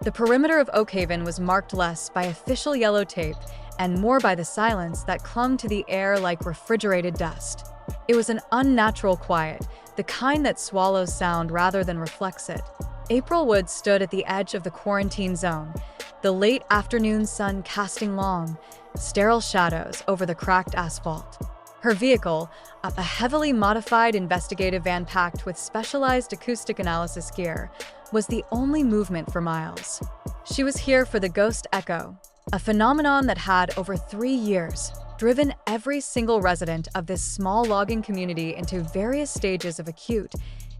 The perimeter of Oakhaven was marked less by official yellow tape and more by the silence that clung to the air like refrigerated dust. It was an unnatural quiet, the kind that swallows sound rather than reflects it. April Wood stood at the edge of the quarantine zone, the late afternoon sun casting long, sterile shadows over the cracked asphalt. Her vehicle, a heavily modified investigative van packed with specialized acoustic analysis gear, was the only movement for miles. She was here for the ghost echo, a phenomenon that had, over 3 years, driven every single resident of this small logging community into various stages of acute,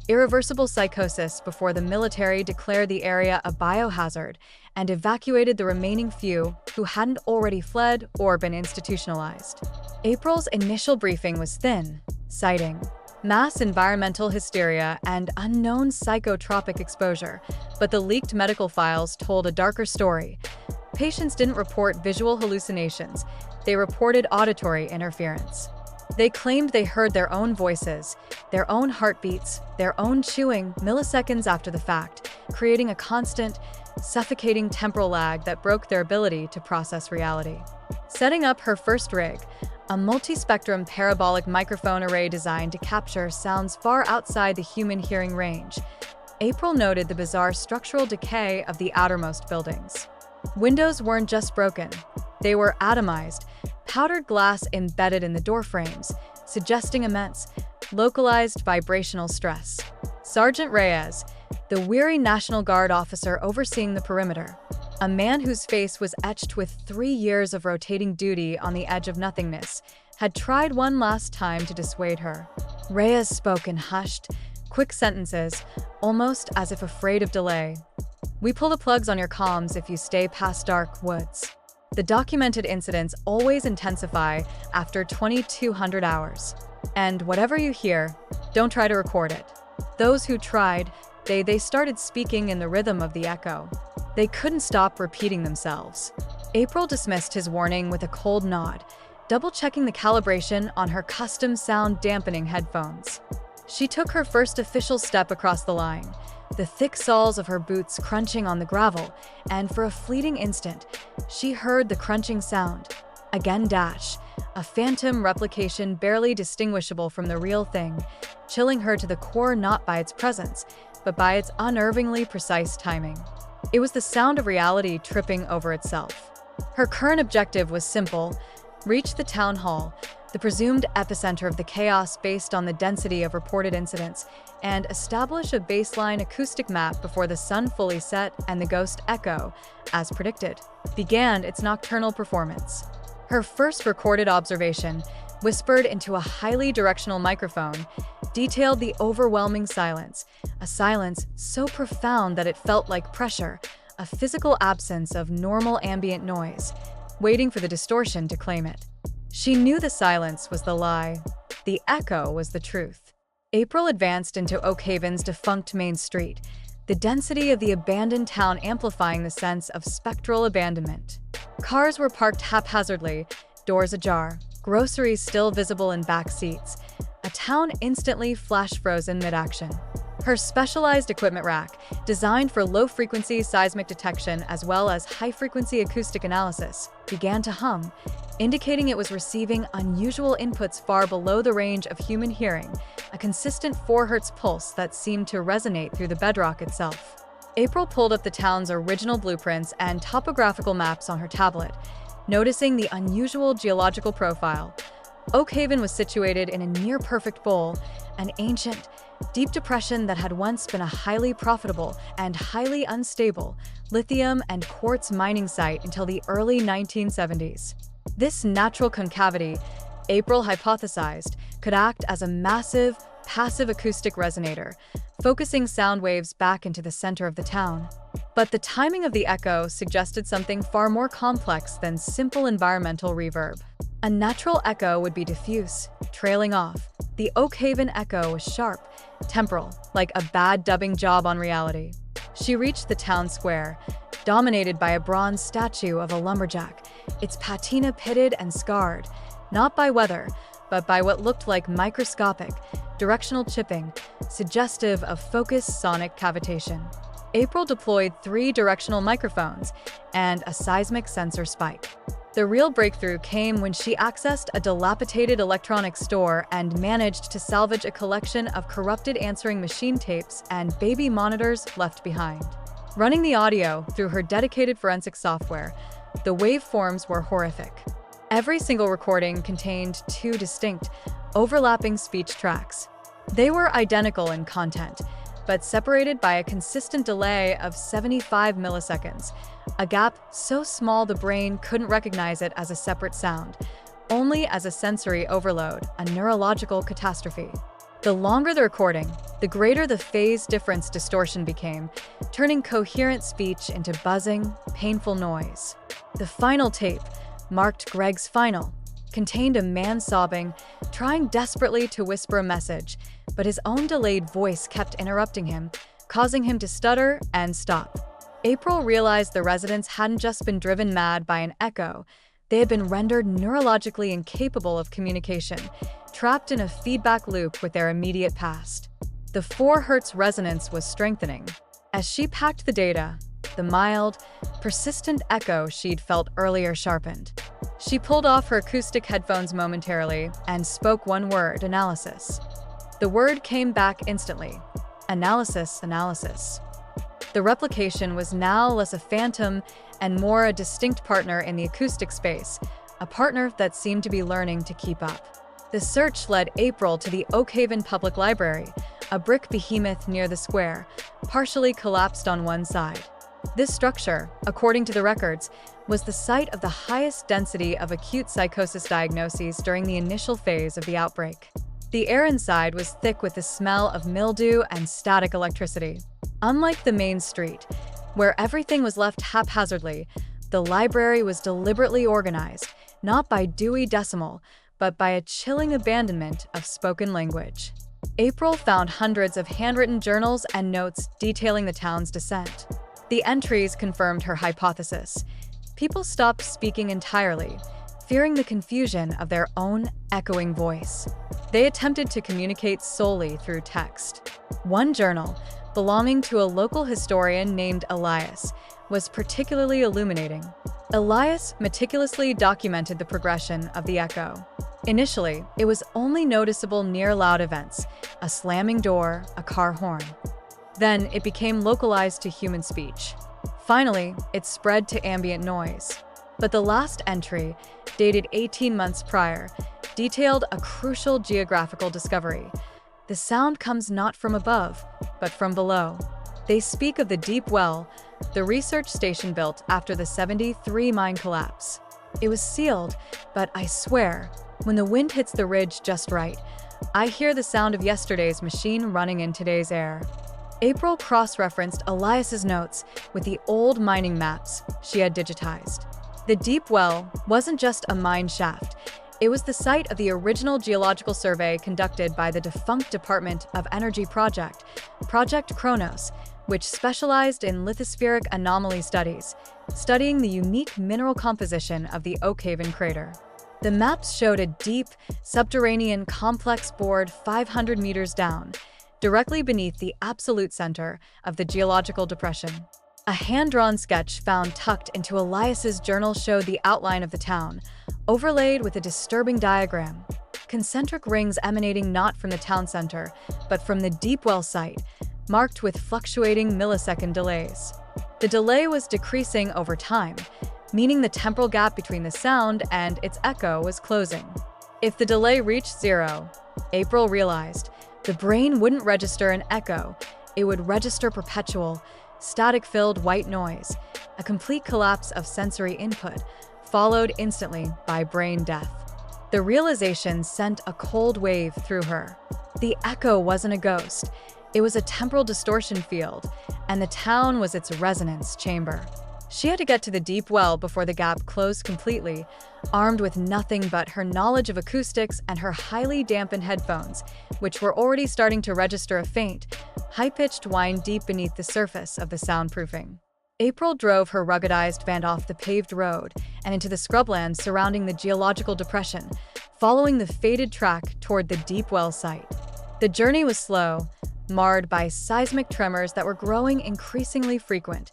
irreversible psychosis before the military declared the area a biohazard and evacuated the remaining few who hadn't already fled or been institutionalized. April's initial briefing was thin, citing mass environmental hysteria and unknown psychotropic exposure, but the leaked medical files told a darker story. Patients didn't report visual hallucinations, they reported auditory interference. They claimed they heard their own voices, their own heartbeats, their own chewing milliseconds after the fact, creating a constant, suffocating temporal lag that broke their ability to process reality. Setting up her first rig, a multi-spectrum parabolic microphone array designed to capture sounds far outside the human hearing range, April noted the bizarre structural decay of the outermost buildings. Windows weren't just broken, they were atomized, powdered glass embedded in the door frames, suggesting immense, localized vibrational stress. Sergeant Reyes, the weary National Guard officer overseeing the perimeter, a man whose face was etched with 3 years of rotating duty on the edge of nothingness, had tried one last time to dissuade her. Reyes spoke in hushed, quick sentences, almost as if afraid of delay. "We pull the plugs on your comms if you stay past dark woods." The documented incidents always intensify after 2,200 hours. And whatever you hear, don't try to record it. Those who tried, they started speaking in the rhythm of the echo. They couldn't stop repeating themselves. April dismissed his warning with a cold nod, double-checking the calibration on her custom sound dampening headphones. She took her first official step across the line, the thick soles of her boots crunching on the gravel, and for a fleeting instant, she heard the crunching sound. Again dash, a phantom replication barely distinguishable from the real thing, chilling her to the core not by its presence, but by its unnervingly precise timing. It was the sound of reality tripping over itself. Her current objective was simple: reach the town hall, the presumed epicenter of the chaos based on the density of reported incidents, and establish a baseline acoustic map before the sun fully set and the ghost echo, as predicted, began its nocturnal performance. Her first recorded observation, whispered into a highly directional microphone, detailed the overwhelming silence, a silence so profound that it felt like pressure, a physical absence of normal ambient noise, waiting for the distortion to claim it. She knew the silence was the lie, the echo was the truth. April advanced into Oakhaven's defunct main street, the density of the abandoned town amplifying the sense of spectral abandonment. Cars were parked haphazardly, doors ajar, groceries still visible in back seats, a town instantly flash-frozen mid-action. Her specialized equipment rack, designed for low-frequency seismic detection as well as high-frequency acoustic analysis, began to hum, indicating it was receiving unusual inputs far below the range of human hearing, a consistent 4 Hz pulse that seemed to resonate through the bedrock itself. April pulled up the town's original blueprints and topographical maps on her tablet, noticing the unusual geological profile. Oakhaven was situated in a near-perfect bowl, an ancient, deep depression that had once been a highly profitable and highly unstable lithium and quartz mining site until the early 1970s. This natural concavity, April hypothesized, could act as a massive, passive acoustic resonator, focusing sound waves back into the center of the town. But the timing of the echo suggested something far more complex than simple environmental reverb. A natural echo would be diffuse, trailing off. The Oakhaven echo was sharp, temporal, like a bad dubbing job on reality. She reached the town square, dominated by a bronze statue of a lumberjack, its patina pitted and scarred, not by weather, but by what looked like microscopic, directional chipping, suggestive of focused sonic cavitation. April deployed 3 directional microphones and a seismic sensor spike. The real breakthrough came when she accessed a dilapidated electronics store and managed to salvage a collection of corrupted answering machine tapes and baby monitors left behind. Running the audio through her dedicated forensic software, the waveforms were horrific. Every single recording contained 2 distinct, overlapping speech tracks. They were identical in content, but separated by a consistent delay of 75 milliseconds, a gap so small the brain couldn't recognize it as a separate sound, only as a sensory overload, a neurological catastrophe. The longer the recording, the greater the phase difference distortion became, turning coherent speech into buzzing, painful noise. The final tape, marked Greg's final, contained a man sobbing, trying desperately to whisper a message, but his own delayed voice kept interrupting him, causing him to stutter and stop. April realized the residents hadn't just been driven mad by an echo, they had been rendered neurologically incapable of communication, trapped in a feedback loop with their immediate past. The 4 Hz resonance was strengthening. As she packed the data, the mild, persistent echo she'd felt earlier sharpened. She pulled off her acoustic headphones momentarily and spoke one word: analysis. The word came back instantly. Analysis, analysis. The replication was now less a phantom and more a distinct partner in the acoustic space, a partner that seemed to be learning to keep up. The search led April to the Oakhaven Public Library, a brick behemoth near the square, partially collapsed on one side. This structure, according to the records, was the site of the highest density of acute psychosis diagnoses during the initial phase of the outbreak. The air inside was thick with the smell of mildew and static electricity. Unlike the main street, where everything was left haphazardly, the library was deliberately organized, not by Dewey Decimal, but by a chilling abandonment of spoken language. April found hundreds of handwritten journals and notes detailing the town's descent. The entries confirmed her hypothesis. People stopped speaking entirely, fearing the confusion of their own echoing voice. They attempted to communicate solely through text. One journal, belonging to a local historian named Elias, was particularly illuminating. Elias meticulously documented the progression of the echo. Initially, it was only noticeable near loud events, a slamming door, a car horn. Then it became localized to human speech. Finally, it spread to ambient noise. But the last entry, dated 18 months prior, detailed a crucial geographical discovery. The sound comes not from above, but from below. They speak of the deep well, the research station built after the 73 mine collapse. It was sealed, but I swear, when the wind hits the ridge just right, I hear the sound of yesterday's machine running in today's air. April cross-referenced Elias's notes with the old mining maps she had digitized. The deep well wasn't just a mine shaft. It was the site of the original geological survey conducted by the defunct Department of Energy Project CHRONOS, which specialized in lithospheric anomaly studies, studying the unique mineral composition of the Oakhaven crater. The maps showed a deep, subterranean complex bored 500 meters down, directly beneath the absolute center of the geological depression. A hand-drawn sketch found tucked into Elias's journal showed the outline of the town, overlaid with a disturbing diagram. Concentric rings emanating not from the town center, but from the deep well site, marked with fluctuating millisecond delays. The delay was decreasing over time, meaning the temporal gap between the sound and its echo was closing. If the delay reached 0, April realized, the brain wouldn't register an echo, it would register perpetual, static-filled white noise, a complete collapse of sensory input, followed instantly by brain death. The realization sent a cold wave through her. The echo wasn't a ghost, it was a temporal distortion field, and the town was its resonance chamber. She had to get to the deep well before the gap closed completely, armed with nothing but her knowledge of acoustics and her highly dampened headphones, which were already starting to register a faint, high-pitched whine deep beneath the surface of the soundproofing. April drove her ruggedized van off the paved road and into the scrublands surrounding the geological depression, following the faded track toward the deep well site. The journey was slow, marred by seismic tremors that were growing increasingly frequent,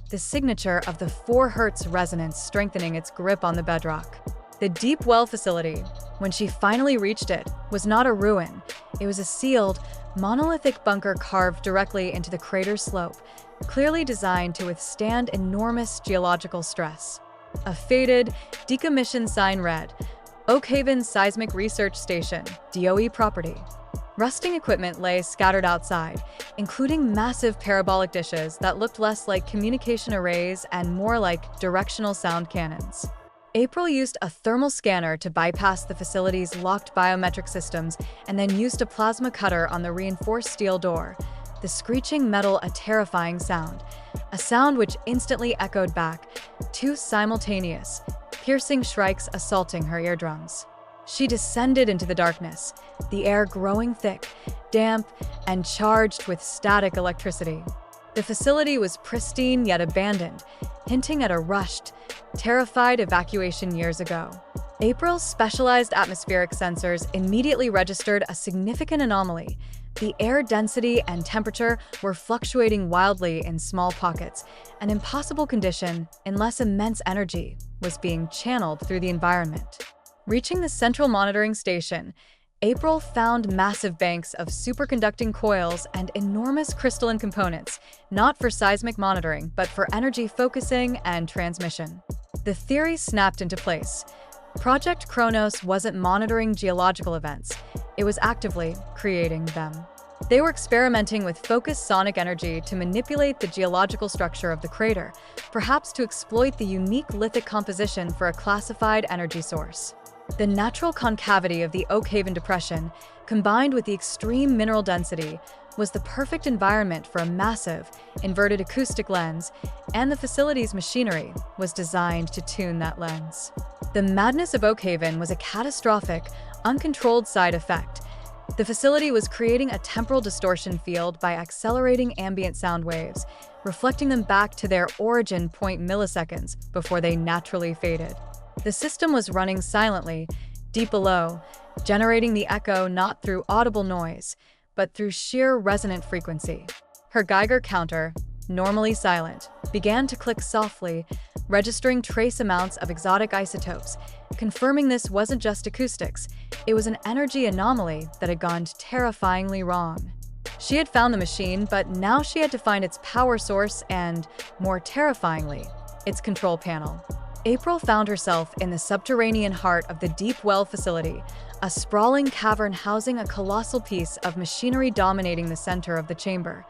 the signature of the 4 Hz resonance strengthening its grip on the bedrock. The deep well facility, when she finally reached it, was not a ruin. It was a sealed, monolithic bunker carved directly into the crater's slope, clearly designed to withstand enormous geological stress. A faded, decommissioned sign read, "Oakhaven Seismic Research Station, DOE property." Rusting equipment lay scattered outside, including massive parabolic dishes that looked less like communication arrays and more like directional sound cannons. April used a thermal scanner to bypass the facility's locked biometric systems and then used a plasma cutter on the reinforced steel door, the screeching metal a terrifying sound, a sound which instantly echoed back, 2 simultaneous, piercing shrieks assaulting her eardrums. She descended into the darkness, the air growing thick, damp, and charged with static electricity. The facility was pristine yet abandoned, hinting at a rushed, terrified evacuation years ago. April's specialized atmospheric sensors immediately registered a significant anomaly. The air density and temperature were fluctuating wildly in small pockets, an impossible condition unless immense energy was being channeled through the environment. Reaching the central monitoring station, April found massive banks of superconducting coils and enormous crystalline components, not for seismic monitoring, but for energy focusing and transmission. The theory snapped into place. Project CHRONOS wasn't monitoring geological events, it was actively creating them. They were experimenting with focused sonic energy to manipulate the geological structure of the crater, perhaps to exploit the unique lithic composition for a classified energy source. The natural concavity of the Oakhaven Depression, combined with the extreme mineral density, was the perfect environment for a massive, inverted acoustic lens, and the facility's machinery was designed to tune that lens. The madness of Oakhaven was a catastrophic, uncontrolled side effect. The facility was creating a temporal distortion field by accelerating ambient sound waves, reflecting them back to their origin point milliseconds before they naturally faded. The system was running silently, deep below, generating the echo not through audible noise, but through sheer resonant frequency. Her Geiger counter, normally silent, began to click softly, registering trace amounts of exotic isotopes, confirming this wasn't just acoustics, it was an energy anomaly that had gone terrifyingly wrong. She had found the machine, but now she had to find its power source and, more terrifyingly, its control panel. April found herself in the subterranean heart of the deep well facility, a sprawling cavern housing a colossal piece of machinery dominating the center of the chamber,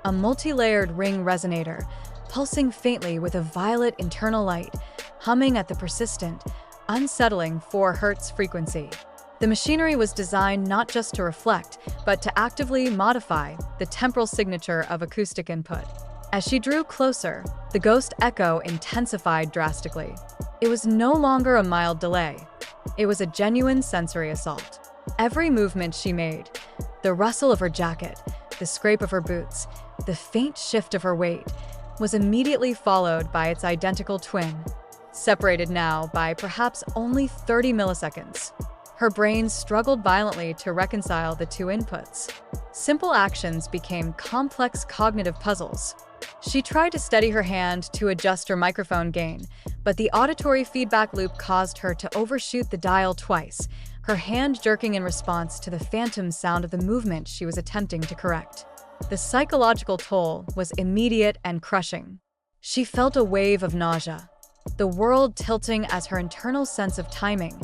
a multi-layered ring resonator, pulsing faintly with a violet internal light, humming at the persistent, unsettling 4 Hz frequency. The machinery was designed not just to reflect, but to actively modify the temporal signature of acoustic input. As she drew closer, the ghost echo intensified drastically. It was no longer a mild delay. It was a genuine sensory assault. Every movement she made, the rustle of her jacket, the scrape of her boots, the faint shift of her weight, was immediately followed by its identical twin, separated now by perhaps only 30 milliseconds. Her brain struggled violently to reconcile the 2 inputs. Simple actions became complex cognitive puzzles. She tried to steady her hand to adjust her microphone gain, but the auditory feedback loop caused her to overshoot the dial twice, her hand jerking in response to the phantom sound of the movement she was attempting to correct. The psychological toll was immediate and crushing. She felt a wave of nausea, the world tilting as her internal sense of timing,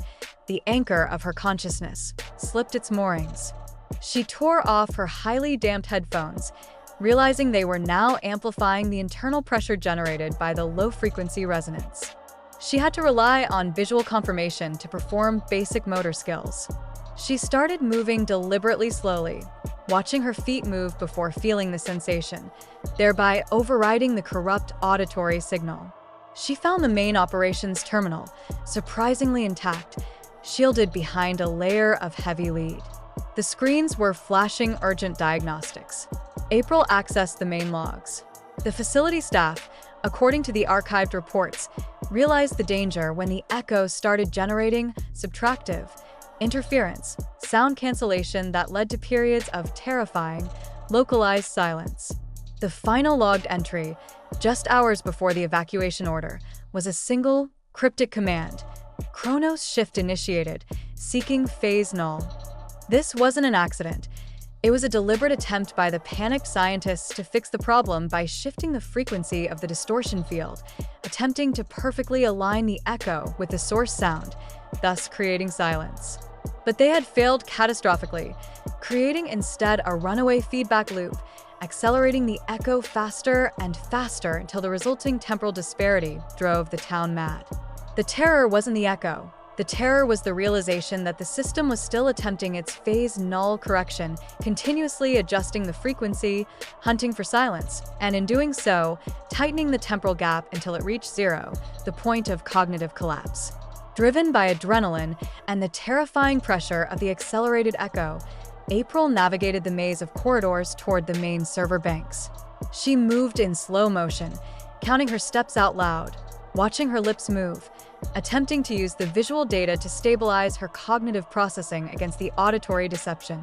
the anchor of her consciousness, slipped its moorings. She tore off her highly damped headphones, realizing they were now amplifying the internal pressure generated by the low-frequency resonance. She had to rely on visual confirmation to perform basic motor skills. She started moving deliberately slowly, watching her feet move before feeling the sensation, thereby overriding the corrupt auditory signal. She found the main operations terminal, surprisingly intact, shielded behind a layer of heavy lead. The screens were flashing urgent diagnostics. April accessed the main logs. The facility staff, according to the archived reports, realized the danger when the echo started generating subtractive interference, sound cancellation that led to periods of terrifying, localized silence. The final logged entry, just hours before the evacuation order, was a single, cryptic command: CHRONOS shift initiated, seeking phase null. This wasn't an accident. It was a deliberate attempt by the panicked scientists to fix the problem by shifting the frequency of the distortion field, attempting to perfectly align the echo with the source sound, thus creating silence. But they had failed catastrophically, creating instead a runaway feedback loop, accelerating the echo faster and faster until the resulting temporal disparity drove the town mad. The terror wasn't the echo. The terror was the realization that the system was still attempting its phase null correction, continuously adjusting the frequency, hunting for silence, and in doing so, tightening the temporal gap until it reached zero, the point of cognitive collapse. Driven by adrenaline and the terrifying pressure of the accelerated echo, April navigated the maze of corridors toward the main server banks. She moved in slow motion, counting her steps out loud, watching her lips move, attempting to use the visual data to stabilize her cognitive processing against the auditory deception.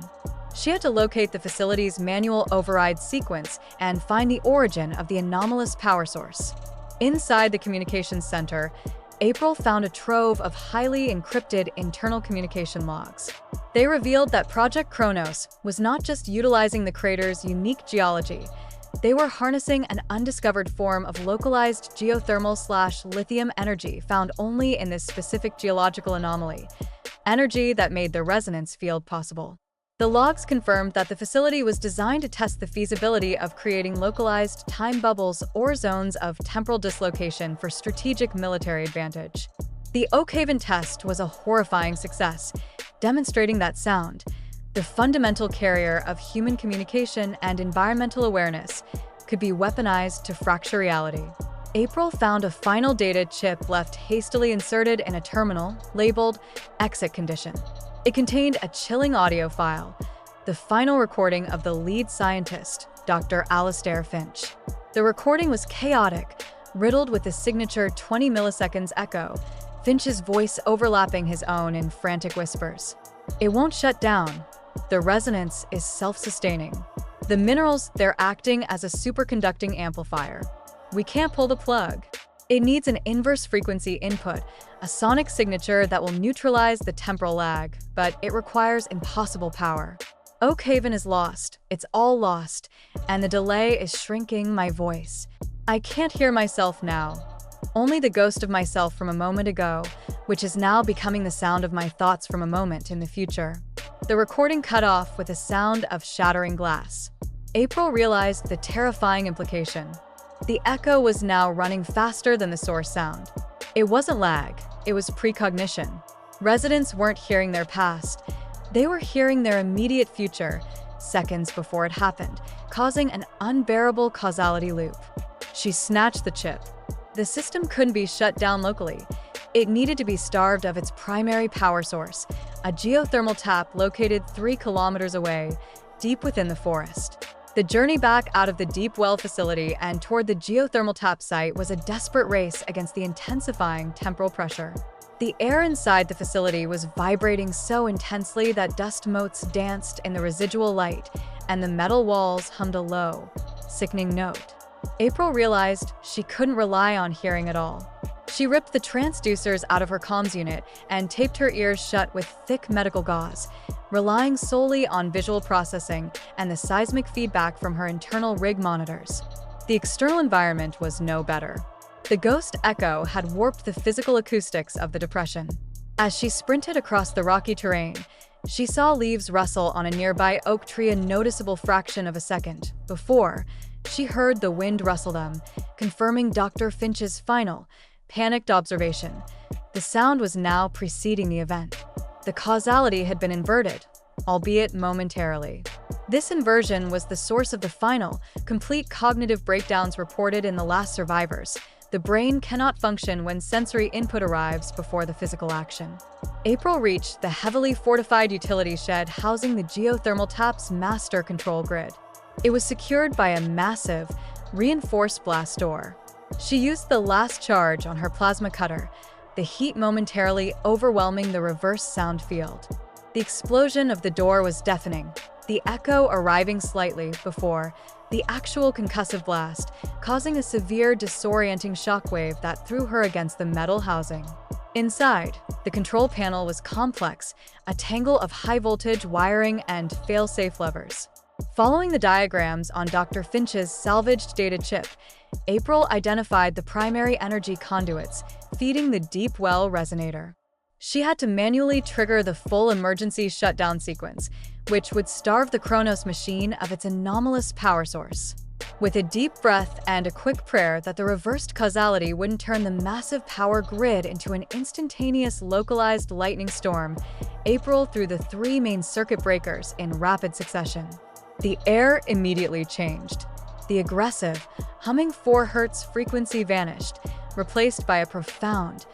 She had to locate the facility's manual override sequence and find the origin of the anomalous power source. Inside the communications center, April found a trove of highly encrypted internal communication logs. They revealed that Project CHRONOS was not just utilizing the crater's unique geology. They were harnessing an undiscovered form of localized geothermal/lithium energy found only in this specific geological anomaly, energy that made the resonance field possible. The logs confirmed that the facility was designed to test the feasibility of creating localized time bubbles or zones of temporal dislocation for strategic military advantage. The Oakhaven test was a horrifying success, demonstrating that sound, the fundamental carrier of human communication and environmental awareness, could be weaponized to fracture reality. April found a final data chip left hastily inserted in a terminal labeled exit condition. It contained a chilling audio file, the final recording of the lead scientist, Dr. Alastair Finch. The recording was chaotic, riddled with the signature 20 milliseconds echo, Finch's voice overlapping his own in frantic whispers. "It won't shut down. The resonance is self-sustaining. The minerals, they're acting as a superconducting amplifier. We can't pull the plug. It needs an inverse frequency input, a sonic signature that will neutralize the temporal lag, but it requires impossible power. Oakhaven is lost. It's all lost, and the delay is shrinking my voice. I can't hear myself now. Only the ghost of myself from a moment ago, which is now becoming the sound of my thoughts from a moment in the future." The recording cut off with a sound of shattering glass. April realized the terrifying implication. The echo was now running faster than the source sound. It wasn't lag, it was precognition. Residents weren't hearing their past. They were hearing their immediate future, seconds before it happened, causing an unbearable causality loop. She snatched the chip. The system couldn't be shut down locally. It needed to be starved of its primary power source, a geothermal tap located 3 kilometers away, deep within the forest. The journey back out of the deep well facility and toward the geothermal tap site was a desperate race against the intensifying temporal pressure. The air inside the facility was vibrating so intensely that dust motes danced in the residual light, and the metal walls hummed a low, sickening note. April realized she couldn't rely on hearing at all. She ripped the transducers out of her comms unit and taped her ears shut with thick medical gauze, relying solely on visual processing and the seismic feedback from her internal rig monitors. The external environment was no better. The ghost echo had warped the physical acoustics of the depression. As she sprinted across the rocky terrain, she saw leaves rustle on a nearby oak tree a noticeable fraction of a second before she heard the wind rustle them, confirming Dr. Finch's final, panicked observation. The sound was now preceding the event. The causality had been inverted, albeit momentarily. This inversion was the source of the final, complete cognitive breakdowns reported in the last survivors. The brain cannot function when sensory input arrives before the physical action. April reached the heavily fortified utility shed housing the geothermal tap's master control grid. It was secured by a massive, reinforced blast door. She used the last charge on her plasma cutter, the heat momentarily overwhelming the reverse sound field. The explosion of the door was deafening, the echo arriving slightly before the actual concussive blast, causing a severe disorienting shockwave that threw her against the metal housing. Inside, the control panel was complex, a tangle of high-voltage wiring and fail-safe levers. Following the diagrams on Dr. Finch's salvaged data chip, April identified the primary energy conduits feeding the deep well resonator. She had to manually trigger the full emergency shutdown sequence, which would starve the CHRONOS machine of its anomalous power source. With a deep breath and a quick prayer that the reversed causality wouldn't turn the massive power grid into an instantaneous localized lightning storm, April threw the 3 main circuit breakers in rapid succession. The air immediately changed. The aggressive, humming 4 Hz frequency vanished, replaced by a profound,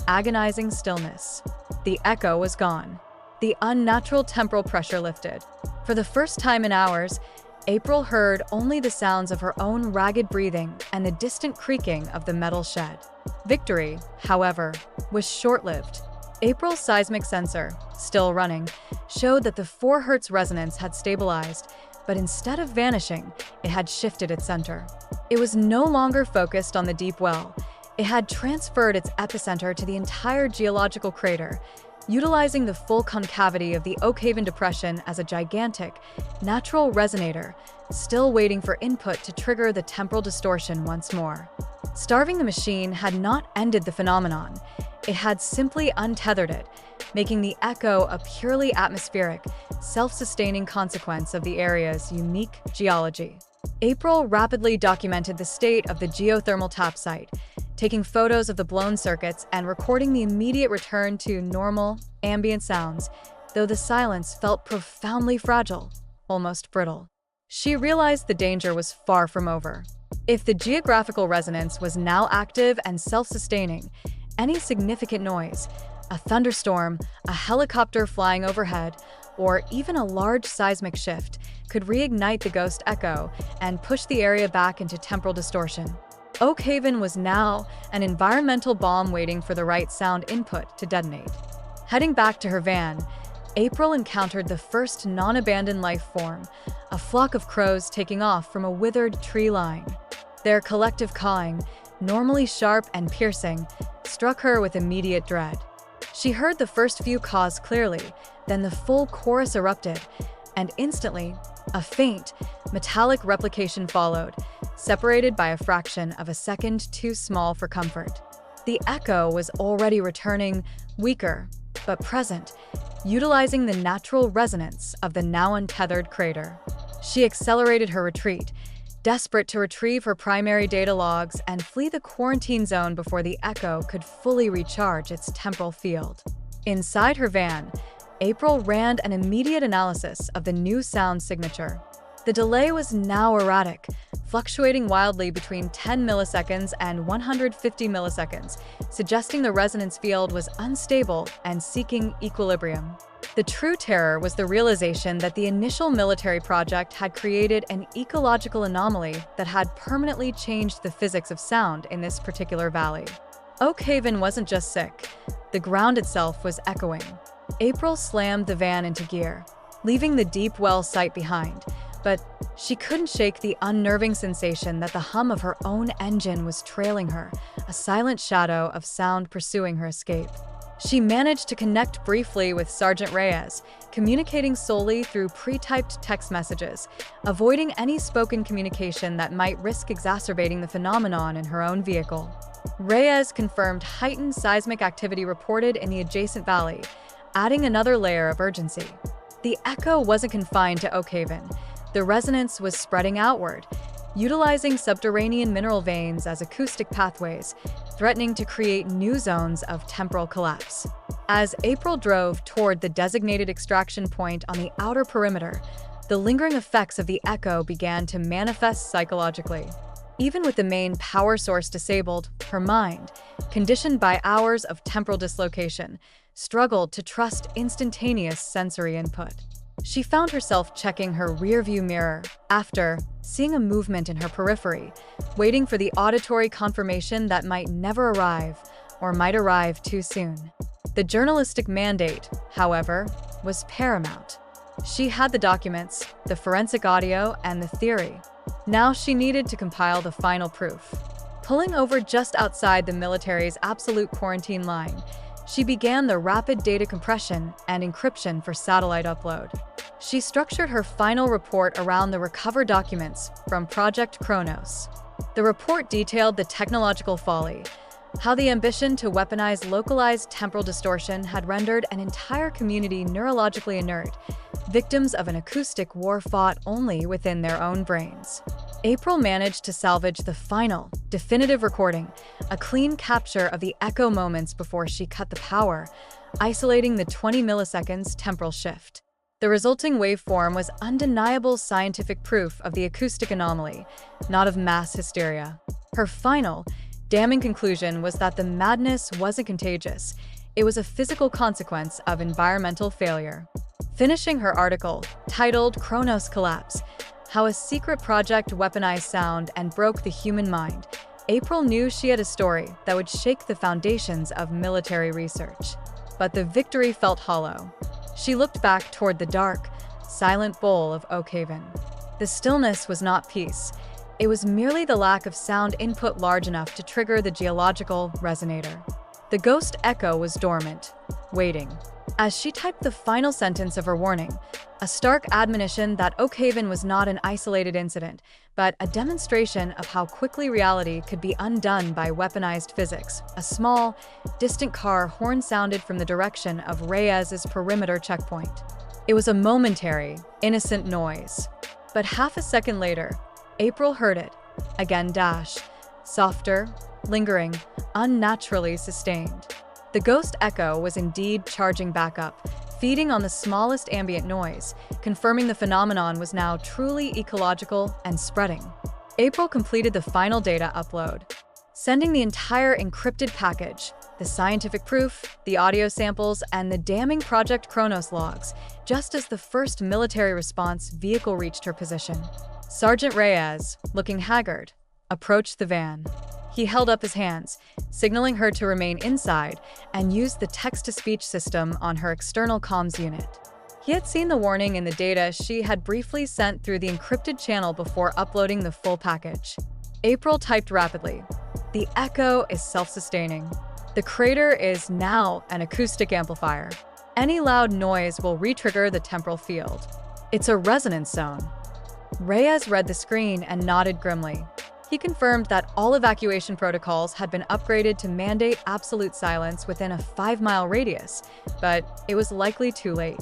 agonizing stillness. The echo was gone. The unnatural temporal pressure lifted. For the first time in hours, April heard only the sounds of her own ragged breathing and the distant creaking of the metal shed. Victory, however, was short-lived. April's seismic sensor, still running, showed that the 4 Hz resonance had stabilized, but instead of vanishing, it had shifted its center. It was no longer focused on the deep well. It had transferred its epicenter to the entire geological crater, utilizing the full concavity of the Oakhaven Depression as a gigantic, natural resonator, still waiting for input to trigger the temporal distortion once more. Starving the machine had not ended the phenomenon. It had simply untethered it, making the echo a purely atmospheric, self-sustaining consequence of the area's unique geology. April rapidly documented the state of the geothermal tap site, taking photos of the blown circuits and recording the immediate return to normal, ambient sounds, though the silence felt profoundly fragile, almost brittle. She realized the danger was far from over. If the geographical resonance was now active and self-sustaining, any significant noise, a thunderstorm, a helicopter flying overhead, or even a large seismic shift, could reignite the ghost echo and push the area back into temporal distortion. Oakhaven was now an environmental bomb waiting for the right sound input to detonate. Heading back to her van, April encountered the first non-abandoned life form, a flock of crows taking off from a withered tree line. Their collective cawing, normally sharp and piercing, struck her with immediate dread. She heard the first few caws clearly, then the full chorus erupted, and instantly, a faint, metallic replication followed, separated by a fraction of a second too small for comfort. The echo was already returning, weaker, but present, utilizing the natural resonance of the now untethered crater. She accelerated her retreat, desperate to retrieve her primary data logs and flee the quarantine zone before the echo could fully recharge its temporal field. Inside her van, April ran an immediate analysis of the new sound signature. The delay was now erratic, fluctuating wildly between 10 milliseconds and 150 milliseconds, suggesting the resonance field was unstable and seeking equilibrium. The true terror was the realization that the initial military project had created an ecological anomaly that had permanently changed the physics of sound in this particular valley. Oakhaven wasn't just sick, the ground itself was echoing. April slammed the van into gear, leaving the deep well site behind, but she couldn't shake the unnerving sensation that the hum of her own engine was trailing her, a silent shadow of sound pursuing her escape. She managed to connect briefly with Sergeant Reyes, communicating solely through pre-typed text messages, avoiding any spoken communication that might risk exacerbating the phenomenon in her own vehicle. Reyes confirmed heightened seismic activity reported in the adjacent valley, adding another layer of urgency. The echo wasn't confined to Oakhaven. The resonance was spreading outward, utilizing subterranean mineral veins as acoustic pathways, threatening to create new zones of temporal collapse. As April drove toward the designated extraction point on the outer perimeter, the lingering effects of the echo began to manifest psychologically. Even with the main power source disabled, her mind, conditioned by hours of temporal dislocation, struggled to trust instantaneous sensory input. She found herself checking her rearview mirror after seeing a movement in her periphery, waiting for the auditory confirmation that might never arrive or might arrive too soon. The journalistic mandate, however, was paramount. She had the documents, the forensic audio, and the theory. Now she needed to compile the final proof. Pulling over just outside the military's absolute quarantine line, she began the rapid data compression and encryption for satellite upload. She structured her final report around the recovered documents from Project CHRONOS. The report detailed the technological folly, how the ambition to weaponize localized temporal distortion had rendered an entire community neurologically inert, victims of an acoustic war fought only within their own brains. April managed to salvage the final, definitive recording, a clean capture of the echo moments before she cut the power, isolating the 20 milliseconds temporal shift. The resulting waveform was undeniable scientific proof of the acoustic anomaly, not of mass hysteria. Her final, damning conclusion was that the madness wasn't contagious. It was a physical consequence of environmental failure. Finishing her article, titled CHRONOS Collapse, How a Secret Project Weaponized Sound and Broke the Human Mind, April knew she had a story that would shake the foundations of military research. But the victory felt hollow. She looked back toward the dark, silent bowl of Oakhaven. The stillness was not peace. It was merely the lack of sound input large enough to trigger the geological resonator. The ghost echo was dormant, waiting. As she typed the final sentence of her warning, a stark admonition that Oakhaven was not an isolated incident, but a demonstration of how quickly reality could be undone by weaponized physics. A small, distant car horn sounded from the direction of Reyes's perimeter checkpoint. It was a momentary, innocent noise. But half a second later, April heard it. Again dash. Softer, lingering, unnaturally sustained. The ghost echo was indeed charging back up, feeding on the smallest ambient noise, confirming the phenomenon was now truly ecological and spreading. April completed the final data upload, sending the entire encrypted package, the scientific proof, the audio samples, and the damning Project CHRONOS logs, just as the first military response vehicle reached her position. Sergeant Reyes, looking haggard, approached the van. He held up his hands, signaling her to remain inside, and used the text-to-speech system on her external comms unit. He had seen the warning in the data she had briefly sent through the encrypted channel before uploading the full package. April typed rapidly. The echo is self-sustaining. The crater is now an acoustic amplifier. Any loud noise will re-trigger the temporal field. It's a resonance zone. Reyes read the screen and nodded grimly. He confirmed that all evacuation protocols had been upgraded to mandate absolute silence within a 5-mile radius, but it was likely too late.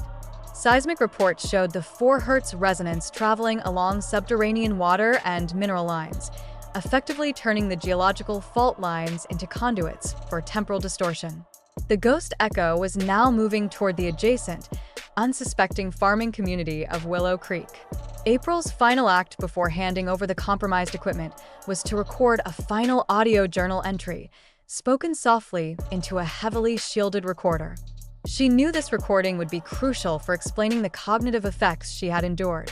Seismic reports showed the 4 Hz resonance traveling along subterranean water and mineral lines, effectively turning the geological fault lines into conduits for temporal distortion. The ghost echo was now moving toward the adjacent, unsuspecting farming community of Willow Creek. April's final act before handing over the compromised equipment was to record a final audio journal entry, spoken softly into a heavily shielded recorder. She knew this recording would be crucial for explaining the cognitive effects she had endured.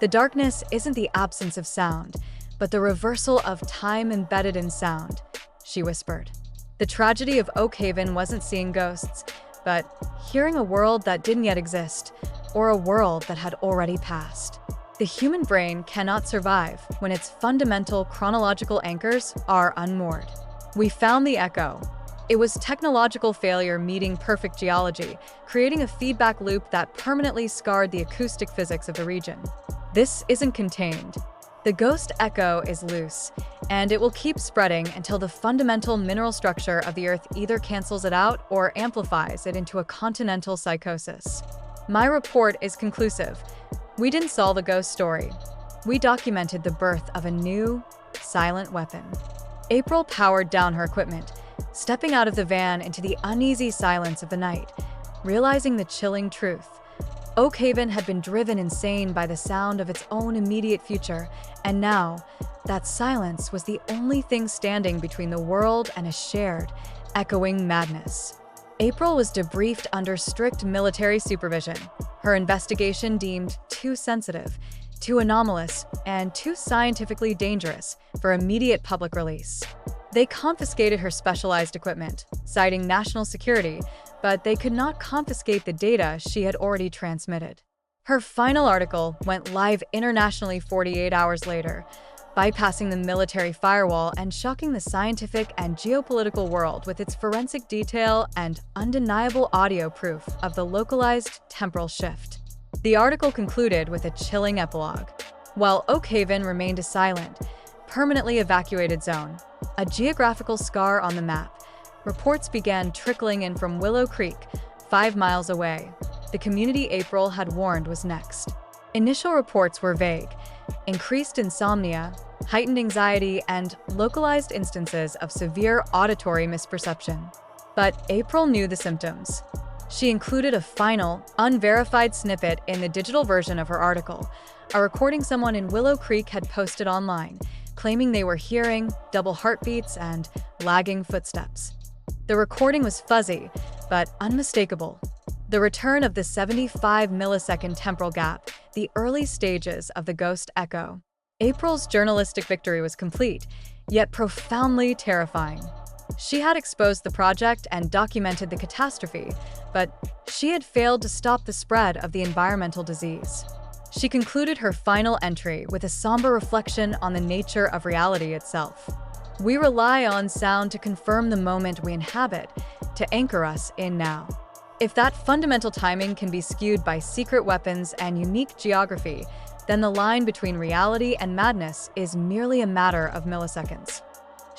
The darkness isn't the absence of sound, but the reversal of time embedded in sound, she whispered. The tragedy of Oakhaven wasn't seeing ghosts, but hearing a world that didn't yet exist, or a world that had already passed. The human brain cannot survive when its fundamental chronological anchors are unmoored. We found the echo. It was technological failure meeting perfect geology, creating a feedback loop that permanently scarred the acoustic physics of the region. This isn't contained. The ghost echo is loose, and it will keep spreading until the fundamental mineral structure of the Earth either cancels it out or amplifies it into a continental psychosis. My report is conclusive. We didn't solve a ghost story. We documented the birth of a new, silent weapon. April powered down her equipment, stepping out of the van into the uneasy silence of the night, realizing the chilling truth. Oakhaven had been driven insane by the sound of its own immediate future, and now, that silence was the only thing standing between the world and a shared, echoing madness. April was debriefed under strict military supervision, her investigation deemed too sensitive, too anomalous, and too scientifically dangerous for immediate public release. They confiscated her specialized equipment, citing national security, but they could not confiscate the data she had already transmitted. Her final article went live internationally 48 hours later, bypassing the military firewall and shocking the scientific and geopolitical world with its forensic detail and undeniable audio proof of the localized temporal shift. The article concluded with a chilling epilogue. While Oakhaven remained a silent, permanently evacuated zone, a geographical scar on the map, reports began trickling in from Willow Creek, 5 miles away. The community April had warned was next. Initial reports were vague: increased insomnia, heightened anxiety, and localized instances of severe auditory misperception. But April knew the symptoms. She included a final, unverified snippet in the digital version of her article, a recording someone in Willow Creek had posted online, claiming they were hearing double heartbeats and lagging footsteps. The recording was fuzzy, but unmistakable. The return of the 75-millisecond temporal gap, the early stages of the ghost echo. April's journalistic victory was complete, yet profoundly terrifying. She had exposed the project and documented the catastrophe, but she had failed to stop the spread of the environmental disease. She concluded her final entry with a somber reflection on the nature of reality itself. We rely on sound to confirm the moment we inhabit, to anchor us in now. If that fundamental timing can be skewed by secret weapons and unique geography, then the line between reality and madness is merely a matter of milliseconds.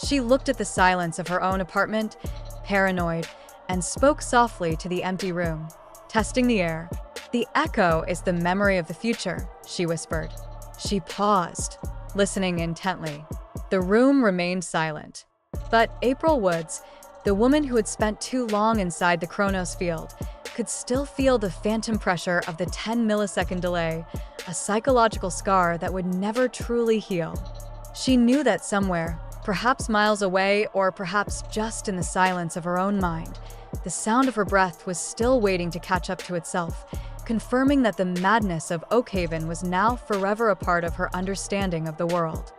She looked at the silence of her own apartment, paranoid, and spoke softly to the empty room, testing the air. "The echo is the memory of the future," she whispered. She paused, listening intently. The room remained silent. But April Woods, the woman who had spent too long inside the CHRONOS field, could still feel the phantom pressure of the 10-millisecond delay, a psychological scar that would never truly heal. She knew that somewhere, perhaps miles away or perhaps just in the silence of her own mind, the sound of her breath was still waiting to catch up to itself, confirming that the madness of Oakhaven was now forever a part of her understanding of the world.